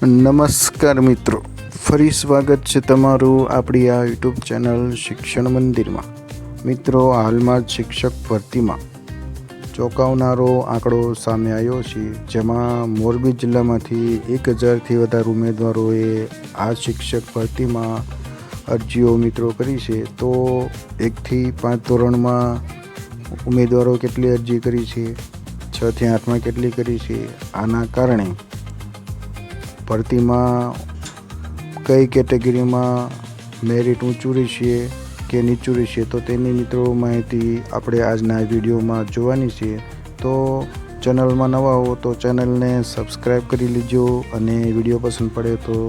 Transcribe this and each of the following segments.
નમસ્કાર મિત્રો, ફરી સ્વાગત છે તમારું આપણી આ યુટ્યુબ ચેનલ શિક્ષણ મંદિરમાં. મિત્રો, હાલમાં જ શિક્ષક ભરતીમાં ચોંકાવનારો આંકડો સામે આવ્યો છે, જેમાં મોરબી જિલ્લામાંથી 1000થી વધારે ઉમેદવારોએ આ શિક્ષક ભરતીમાં અરજીઓ મિત્રો કરી છે. તો 1થી 5 ધોરણમાં ઉમેદવારો કેટલી અરજી કરી છે, 6થી 8માં કેટલી કરી છે, આના કારણે ભરતીમાં કઈ કેટેગરીમાં મેરિટ ઊંચું રહેશે કે નીચું રહેશે, તો તેની મિત્રો માહિતી આપણે આજના વિડીયોમાં જોવાની છે. તો ચેનલમાં નવા હો તો ચેનલને સબસ્ક્રાઈબ કરી લેજો અને વિડીયો પસંદ પડે તો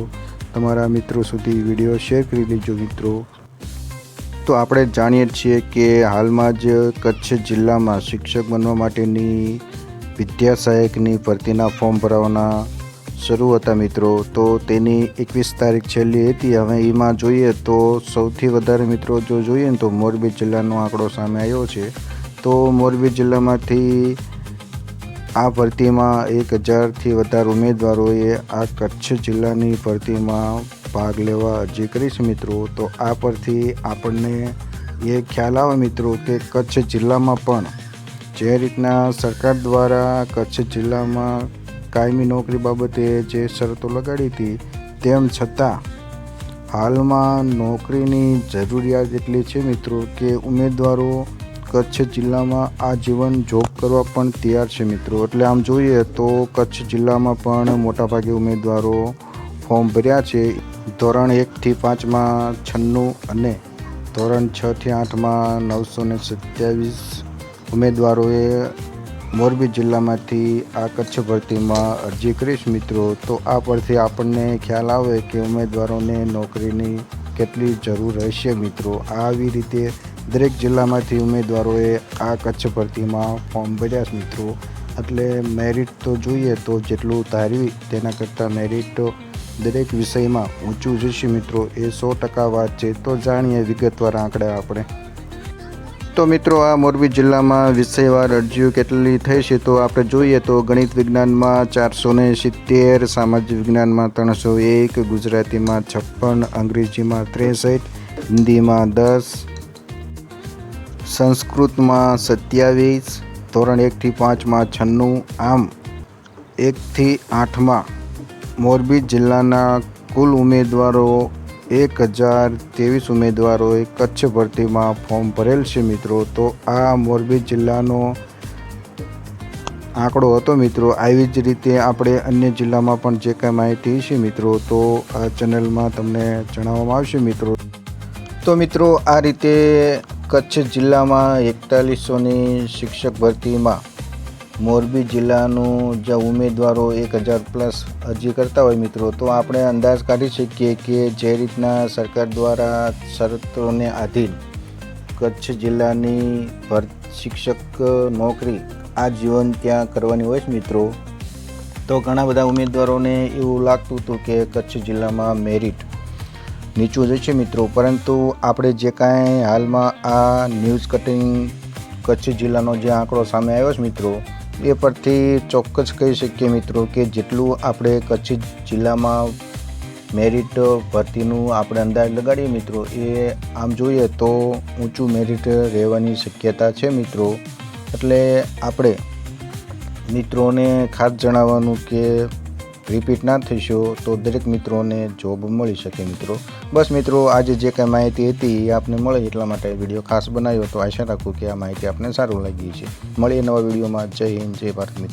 તમારા મિત્રો સુધી વિડીયો શેર કરી લેજો. મિત્રો, તો આપણે જાણીએ છીએ કે હાલમાં જ કચ્છ જિલ્લામાં શિક્ષક બનવા માટેની વિદ્યા સહાયકની ભરતીના ફોર્મ ભરવાના શરૂ હતા મિત્રો. તો તેની 21 તારીખ છેલ્લી હતી. હવે એમાં જોઈએ તો સૌથી વધારે મિત્રો જો જોઈએ ને તો મોરબી જિલ્લાનો આંકડો સામે આવ્યો છે. તો મોરબી જિલ્લામાંથી આ ભરતીમાં 1000થી વધારે ઉમેદવારોએ આ કચ્છ જિલ્લાની ભરતીમાં ભાગ લેવા અરજી કરી છે મિત્રો. તો આ પરથી આપણને એ ખ્યાલ આવે મિત્રો કે કચ્છ જિલ્લામાં પણ જે રીતના સરકાર દ્વારા કચ્છ જિલ્લામાં કાયમી નોકરી બાબતે જે શરતો લગાડી હતી, તેમ છતાં હાલમાં નોકરીની જરૂરિયાત એટલી છે મિત્રો કે ઉમેદવારો કચ્છ જિલ્લામાં આજીવન જોબ કરવા પણ તૈયાર છે મિત્રો. એટલે આમ જોઈએ તો કચ્છ જિલ્લામાં પણ મોટાભાગે ઉમેદવારો ફોર્મ ભર્યા છે. ધોરણ 1થી 5માં 96 અને ધોરણ 6થી 8માં 927 ઉમેદવારોએ મોરબી જિલ્લામાંથી આ કચ્છ ભરતીમાં અરજી કરીશ મિત્રો. તો આ પરથી આપણને ખ્યાલ આવે કે ઉમેદવારોને નોકરીની કેટલી જરૂર રહેશે મિત્રો. આવી રીતે દરેક જિલ્લામાંથી ઉમેદવારોએ આ કચ્છ ભરતીમાં ફોર્મ ભર્યા છે મિત્રો. એટલે મેરિટ તો જોઈએ તો જેટલું ધાર્યું તેના કરતાં મેરિટ દરેક વિષયમાં ઊંચું જશે મિત્રો. એ 100% વાત છે. તો જાણીએ વિગતવાર આંકડા આપણે. તો મિત્રો, આ મોરબી જિલ્લામાં વિષયવાર અરજીઓ કેટલી થઈ છે તો આપણે જોઈએ તો ગણિત વિજ્ઞાનમાં 470, સામાજિક વિજ્ઞાનમાં 301, ગુજરાતીમાં 56, અંગ્રેજીમાં 63, હિન્દીમાં 10, સંસ્કૃતમાં 27, ધોરણ 1થી 5માં 96. આમ 1થી 8માં મોરબી જિલ્લાના કુલ ઉમેદવારો 1023 ઉમેદવારોએ કચ્છ ભરતીમાં ફોર્મ ભરેલ છે મિત્રો. તો આ મોરબી જિલ્લાનો આંકડો હતો મિત્રો. આવી જ રીતે આપણે અન્ય જિલ્લામાં પણ જે કાંઈ માહિતી છે મિત્રો તો આ ચેનલમાં તમને જણાવવામાં આવશે મિત્રો. તો મિત્રો, આ રીતે કચ્છ જિલ્લામાં 4100ની શિક્ષક ભરતીમાં મોરબી જિલ્લાનું જે ઉમેદવારો 1000+ અરજી કરતા હોય મિત્રો, તો આપણે અંદાજ કાઢી શકીએ કે જે રીતના સરકાર દ્વારા શરતોને આધીન કચ્છ જિલ્લાની શિક્ષક નોકરી આજીવન ત્યાં કરવાની હોય છે મિત્રો. તો ઘણા બધા ઉમેદવારોને એવું લાગતું હતું કે કચ્છ જિલ્લામાં મેરિટ નીચું જશે મિત્રો. પરંતુ આપણે જે કાંઈ હાલમાં આ ન્યૂઝ કટિંગ કચ્છ જિલ્લાનો જે આંકડો સામે આવ્યો છે મિત્રો, એ પરથી ચોક્કસ કહી શકીએ મિત્રો કે જેટલું આપણે કચ્છ જિલ્લામાં મેરિટ ભરતીનું આપણે અંદાજ લગાડીએ મિત્રો, એ આમ જોઈએ તો ઊંચું મેરિટ રહેવાની શક્યતા છે મિત્રો. એટલે આપણે મિત્રોને ખાસ જણાવવાનું કે રિપીટ ના થશો તો દરેક મિત્રોને જોબ મળી શકે મિત્રો. બસ મિત્રો, આજે જે કાંઈ માહિતી હતી એ આપને મળે એટલા માટે વિડીયો ખાસ બનાવ્યો. તો આશા રાખું કે આ માહિતી આપને સારું લાગી છે. મળીએ નવા વિડીયોમાં. જય હિન્દ, જય ભારત મિત્રો.